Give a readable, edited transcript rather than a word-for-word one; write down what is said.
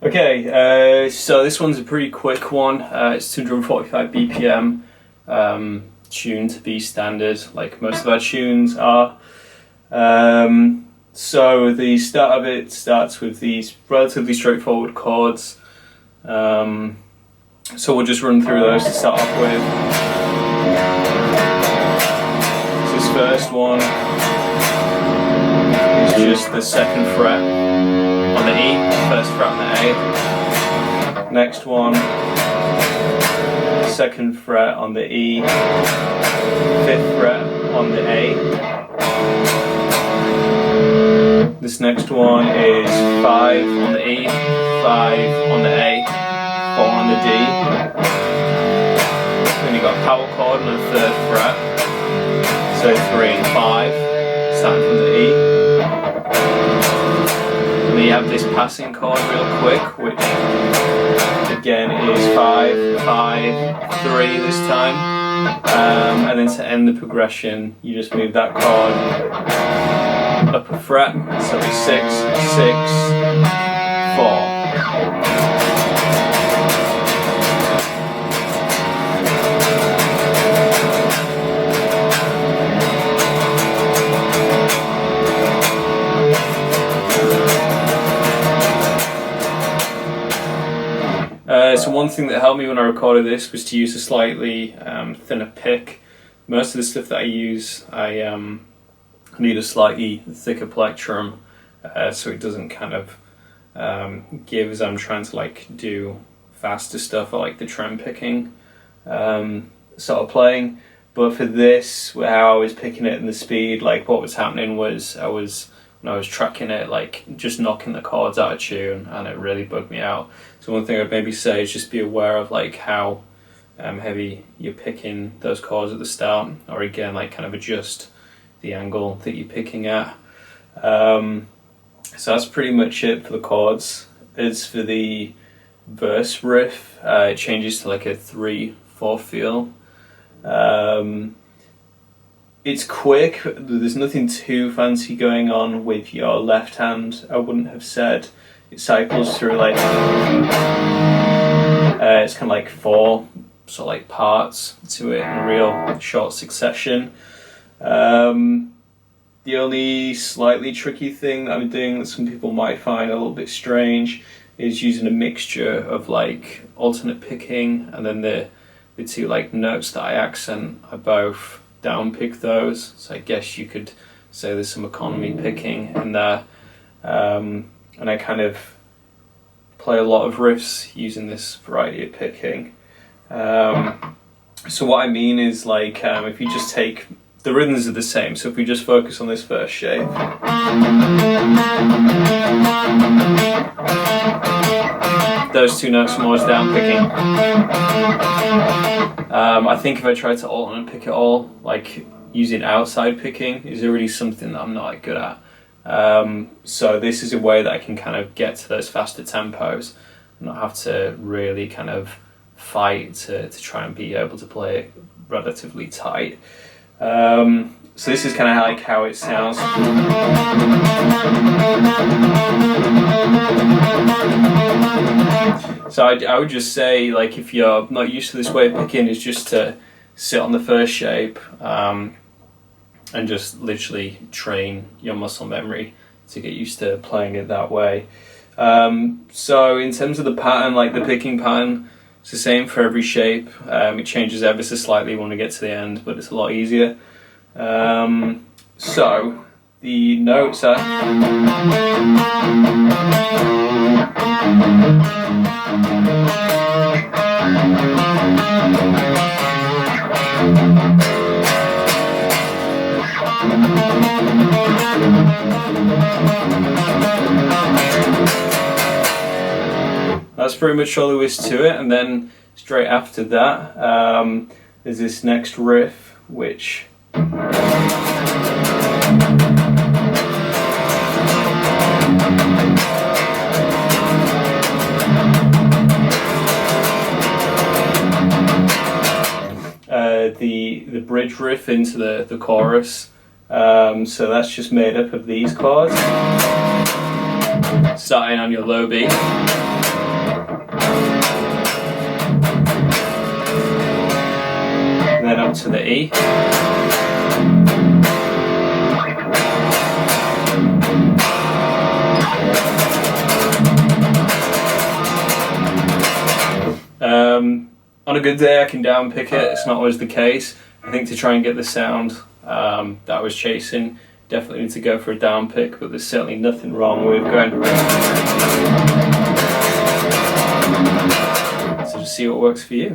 Okay, so this one's a pretty quick one. It's 245 BPM, tuned to B standard, like most of our tunes are. So the start of it starts with these relatively straightforward chords. So we'll just run through those to start off with. So this first one is just the 2nd fret on the E, 1st fret on the A. Next one, 2nd fret on the E, 5th fret on the A. This next one is 5 on the E, 5 on the A, 4 on the D. Then you've got a power chord on the 3rd fret, so 3 and 5, starting from the E. And then you have this passing chord real quick, which again is 5, 5, 3 this time. And then to end the progression, you just move that chord up a fret, so it's 6, 6, 4. So one thing that helped me when I recorded this was to use a slightly thinner pick. Most of the stuff that I use, I need a slightly thicker plectrum, so it doesn't kind of give as I'm trying to like do faster stuff or like the trem picking sort of playing. But for this, how I was picking it and the speed, like what was happening was when I was tracking it, like just knocking the chords out of tune, and it really bugged me out. So one thing I'd maybe say is just be aware of like how heavy you're picking those chords at the start, or again like kind of adjust the angle that you're picking at. So that's pretty much it for the chords. As for the verse riff, it changes to like a 3/4 feel. It's quick, there's nothing too fancy going on with your left hand, I wouldn't have said. It cycles through like, it's kind of like 4 sort of like parts to it in a real short succession. The only slightly tricky thing that I'm doing that some people might find a little bit strange is using a mixture of like alternate picking, and then the two like notes that I accent are both down pick those. So I guess you could say there's some economy picking in there. And I kind of play a lot of riffs using this variety of picking. So what I mean is like if you just take, the rhythms are the same, so if we just focus on this first shape, those two notes are always down picking. I think if I try to alternate pick it all, like using outside picking is already something that I'm not like good at. So this is a way that I can kind of get to those faster tempos and not have to really kind of fight to try and be able to play it relatively tight. So this is kind of like how it sounds. So I would just say, like, if you're not used to this way of picking, is just to sit on the first shape and just literally train your muscle memory to get used to playing it that way. So in terms of the pattern, like the picking pattern, it's the same for every shape. It changes ever so slightly when we get to the end, but it's a lot easier. So the notes are that's pretty much all there is to it, and then straight after that there's this next riff which the bridge riff into the chorus. So that's just made up of these chords, starting on your low B. up to the E. On a good day I can down pick it, it's not always the case. I think to try and get the sound that I was chasing, definitely need to go for a down pick, but there's certainly nothing wrong with going. So just see what works for you.